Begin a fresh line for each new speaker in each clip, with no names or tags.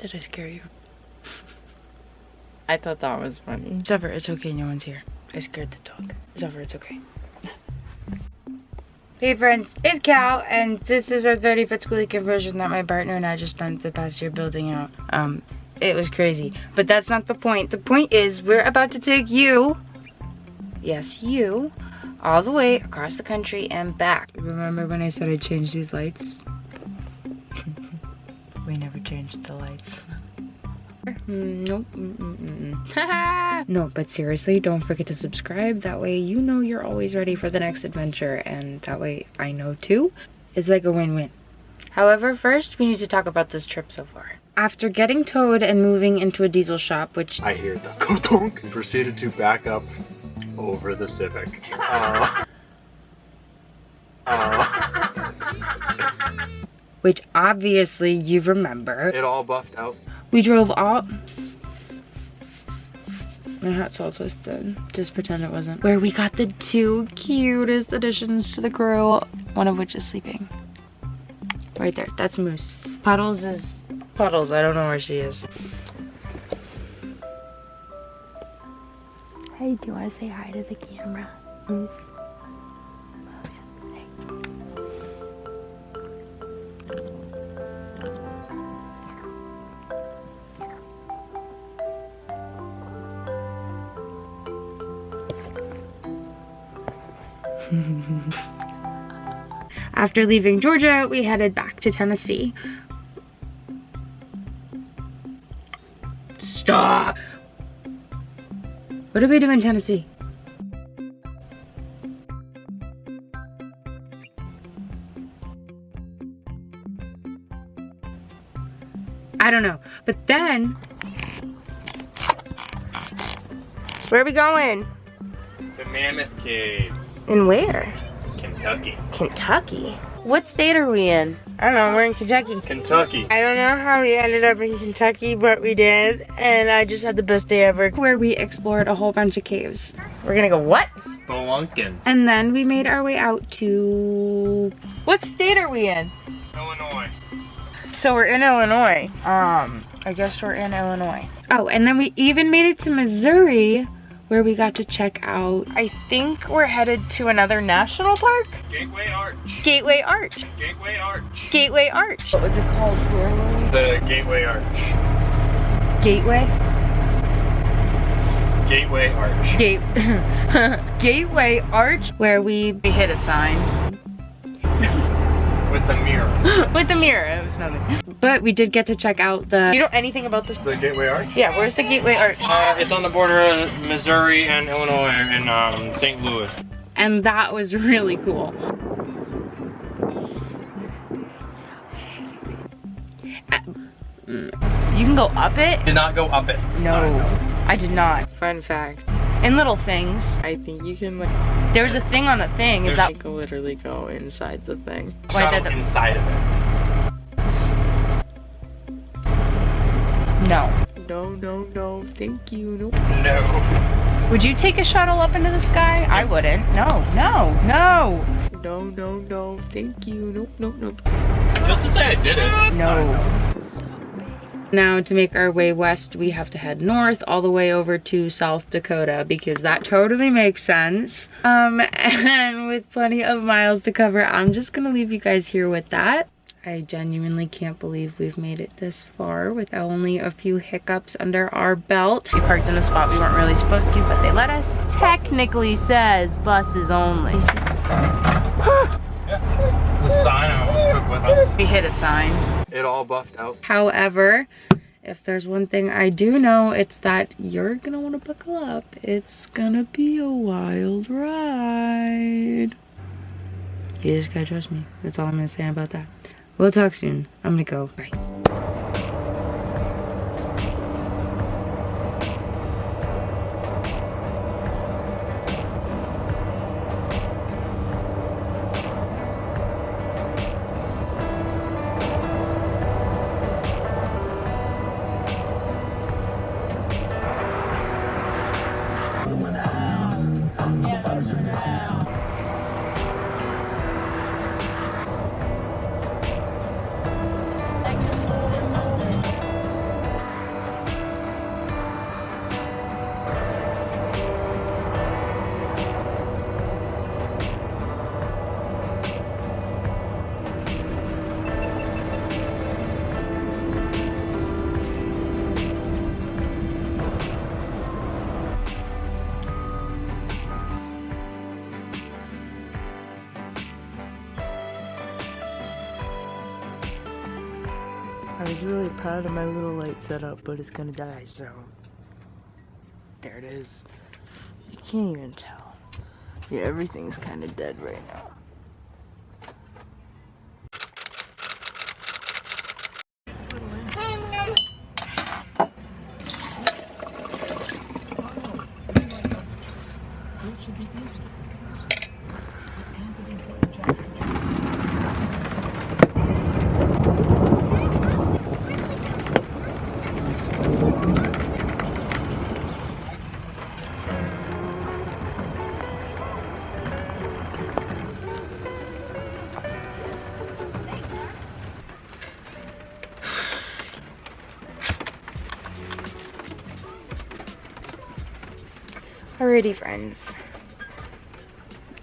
Did I scare you?
I thought that was funny.
Zephyr, it's okay, no one's here. I scared the dog. Zephyr, it's okay. Hey friends, it's Cal, and this is our 30-foot Skoolie conversion that my partner and I just spent the past year building out. It was crazy, but that's not the point. The point is we're about to take you, yes, you, all the way across the country and back. Remember when I said I'd change these lights? We never changed the lights. Nope. No, but seriously, don't forget to subscribe. That way you know you're always ready for the next adventure, and that way I know too. It's like a win-win. However, first we need to talk about this trip so far. After getting towed and moving into a diesel shop, which
I hear the donk, proceeded to back up over the Civic.
which obviously you remember.
It all buffed out.
We drove all... My hat's all twisted. Just pretend it wasn't. Where we got the two cutest additions to the crew, one of which is sleeping. Right there, that's Moose. Puddles is... Puddles, I don't know where she is. Hey, do you want to say hi to the camera, Moose? Moose, hey. After leaving Georgia, we headed back to Tennessee. Stop! What did we do in Tennessee? I don't know. But then... Where are we going?
The Mammoth Caves.
And where?
Kentucky.
Kentucky? What state are we in? I don't know, we're in Kentucky.
Kentucky.
I don't know how we ended up in Kentucky, but we did. And I just had the best day ever. Where we explored a whole bunch of caves. We're gonna go what?
Spelunking.
And then we made our way out to... What state are we in?
Illinois.
So we're in Illinois. I guess we're in Illinois. Oh, and then we even made it to Missouri, where we got to check out, I think we're headed to another national park?
Gateway Arch.
Gateway Arch.
Gateway Arch.
Gateway Arch. What was it called? Where were we?
The Gateway Arch.
Gateway?
Gateway Arch.
Gateway Arch, where we hit a sign.
With the mirror.
With the mirror, it was nothing. But we did get to check out the... You know anything about this?
The Gateway Arch?
Yeah, where's the Gateway Arch?
It's on the border of Missouri and Illinois in St. Louis.
And that was really cool. You can go up it?
Did not go up it.
No, I did not. Fun fact. In little things,
I think you can like...
there's a thing on a thing. Is that...
You can literally go inside the thing.
Shuttle inside of it.
No.
No, thank you, nope.
No.
Would you take a shuttle up into the sky? I wouldn't. No.
No, thank you, nope.
Just to say I did it.
No. Now to make our way west, we have to head north all the way over to South Dakota because that totally makes sense. And with plenty of miles to cover, I'm just gonna leave you guys here with that. I genuinely can't believe we've made it this far with only a few hiccups under our belt. We parked in a spot we weren't really supposed to, but they let us. Technically says buses only.
The sign I almost took with us.
We hit a sign.
It all buffed out.
However, if there's one thing I do know, it's that you're gonna want to buckle up. It's gonna be a wild ride. You just gotta trust me. That's all I'm gonna say about that. We'll talk soon. I'm gonna go. Bye.
I was really proud of my little light setup, but it's gonna die, so there it is. You can't even tell. Yeah, everything's kind of dead right now.
Alrighty, friends.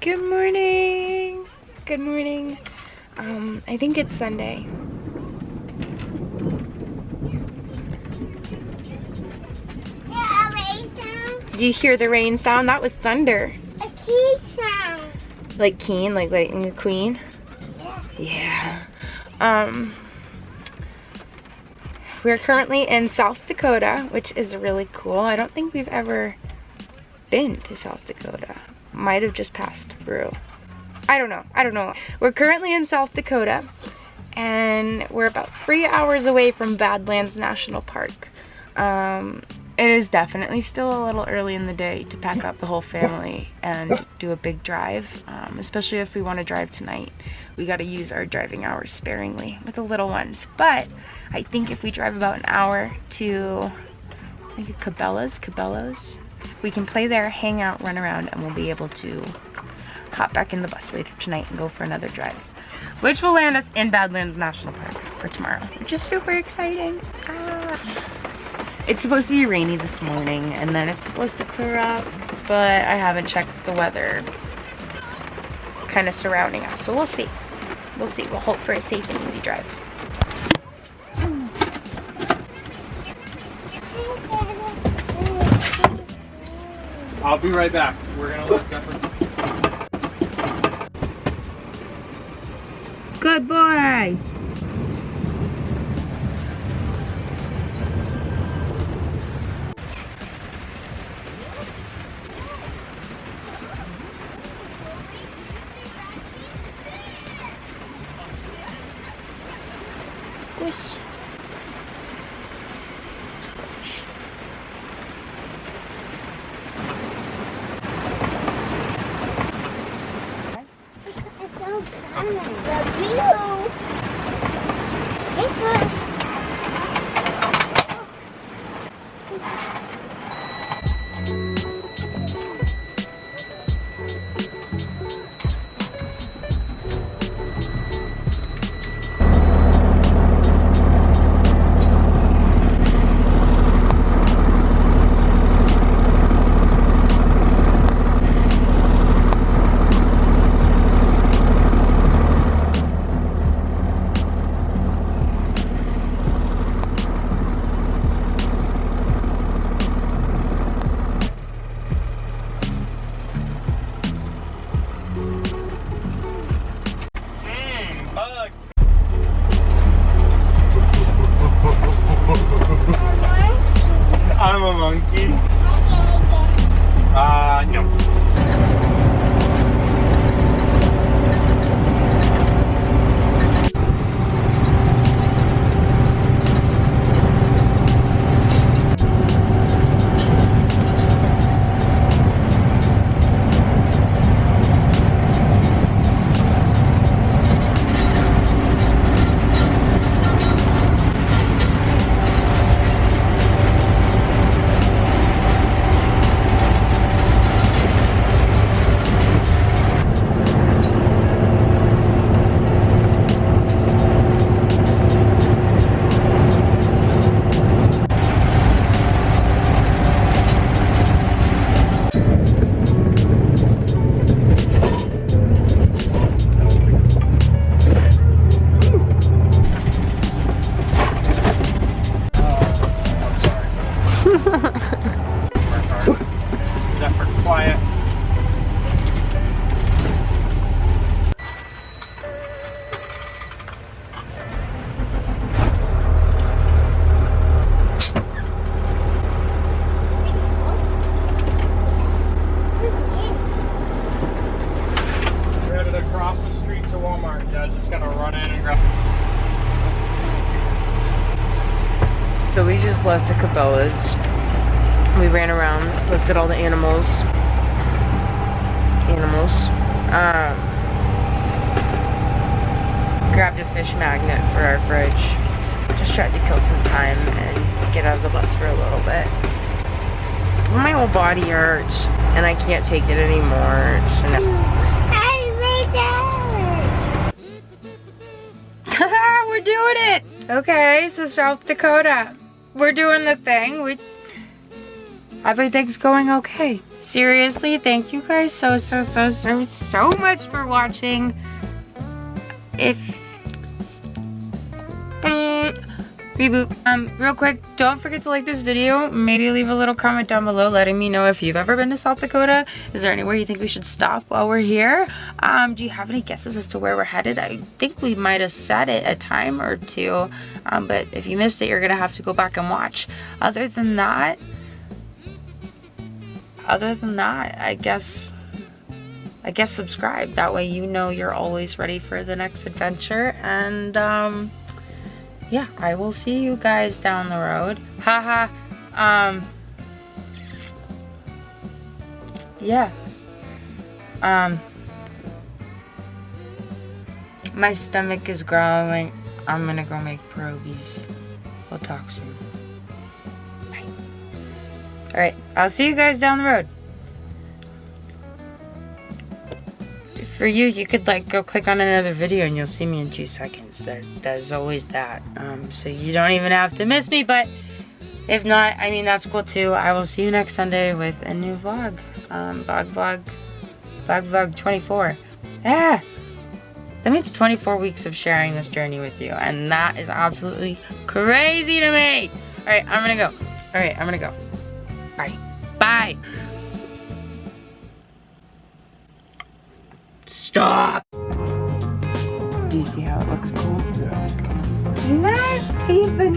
Good morning. Good morning. I think it's Sunday.
Yeah, a rain sound.
Did you hear the rain sound? That was thunder.
A key sound.
Like Keen, like Lightning the Queen.
Yeah.
Yeah. We're currently in South Dakota, which is really cool. I don't think we've ever been to South Dakota. Might have just passed through. I don't know. We're currently in South Dakota, and we're about 3 hours away from Badlands National Park. It is definitely still a little early in the day to pack up the whole family and do a big drive, especially if we want to drive tonight. We got to use our driving hours sparingly with the little ones. But I think if we drive about an hour to, I think, Cabela's, we can play there, hang out, run around, and we'll be able to hop back in the bus later tonight and go for another drive, which will land us in Badlands National Park for tomorrow, which is super exciting. It's supposed to be rainy this morning, and then it's supposed to clear up, but I haven't checked the weather kind of surrounding us, so we'll see. We'll see. We'll hope for a safe and easy drive.
I'll be right back. We're gonna let Zephyr.
Good boy. Squish.
the street to Walmart. Dad's just gonna run in and grab.
So we just left to Cabela's. We ran around, looked at all the animals. Grabbed a fish magnet for our fridge. Just tried to kill some time and get out of the bus for a little bit. My whole body hurts and I can't take it anymore. So now
We're doing it. Okay, so South Dakota. We're doing the thing. Everything's going okay. Seriously, thank you guys so much for watching. Reboot. Real quick, don't forget to like this video. Maybe leave a little comment down below letting me know if you've ever been to South Dakota. Is there anywhere you think we should stop while we're here? Do you have any guesses as to where we're headed? I think we might have said it a time or two, but if you missed it, you're gonna have to go back and watch. Other than that, I guess subscribe. That way you know you're always ready for the next adventure. And yeah, I will see you guys down the road. Haha. Yeah. My stomach is growling. I'm gonna go make pierogies. We'll talk soon. Bye. Alright, I'll see you guys down the road. For you could like go click on another video and you'll see me in 2 seconds. There's always that. So you don't even have to miss me, but if not, I mean, that's cool too. I will see you next Sunday with a new vlog. Vlog 24. Yeah. That means 24 weeks of sharing this journey with you. And that is absolutely crazy to me. Alright, I'm gonna go. Alright, I'm gonna go. Bye. Bye. Stop!
do you see how it looks cool?
Not even.